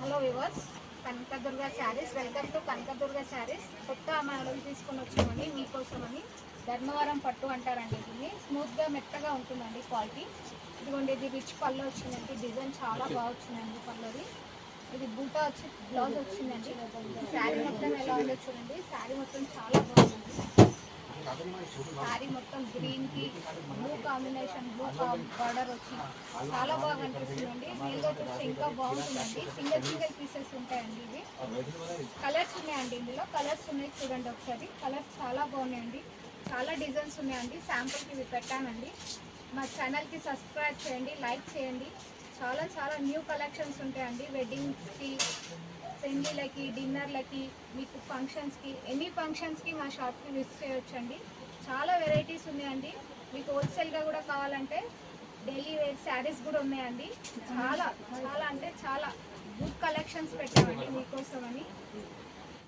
Hello viewers, Kanakadurga saris. Welcome to Kanakadurga saris. కొత్త model తీసుకొని వచ్చామండి మీకోసమని. ధర్మవరం పట్టు అంటారండి. దీన్ని స్మూత్గా మెత్తగా ఉంటుందండి క్వాలిటీ. ఇదిగోండి, ఇది రిచ్ పళ్ళు వచ్చిందండి. డిజైన్ చాలా బాగా వచ్చిందండి పళ్ళుది. ఇది బూటా వచ్చి బ్లౌజ్ వచ్చిందండి. శారీ మొత్తం ఎలా ఉందో చూడండి. శారీ మొత్తం చాలా బాగుంది. శారీ మొత్తం గ్రీన్ కి బ్లూ కాంబినేషన్, బ్లూ బార్డర్ వచ్చి చాలా బాగా అనిపిస్తుందండి. దీనిలో చూస్తే ఇంకా బాగుంటుందండి. సింగిల్ సింగిల్ పీసెస్ ఉంటాయండి. ఇవి కలర్స్ ఉన్నాయండి. ఇందులో కలర్స్ ఉన్నాయి, చూడండి ఒకసారి. కలర్స్ చాలా బాగున్నాయండి. చాలా డిజైన్స్ ఉన్నాయండి. శాంపుల్కి ఇవి పెట్టానండి. మా ఛానల్కి సబ్స్క్రైబ్ చేయండి, లైక్ చేయండి. చాలా చాలా న్యూ కలెక్షన్స్ ఉంటాయండి. వెడ్డింగ్స్కి, పెళ్ళిళ్ళకి, డిన్నర్లకి, మీకు ఫంక్షన్స్కి, ఎనీ ఫంక్షన్స్కి మా షాప్కి విజిట్ చేయొచ్చండి. చాలా వెరైటీస్ ఉన్నాయండి. మీకు హోల్సేల్గా కూడా కావాలంటే డైలీ వేర్ శారీస్ కూడా ఉన్నాయండి. చాలా చాలా అంటే చాలా గుడ్ కలెక్షన్స్ పెట్టామండి మీకోసమని.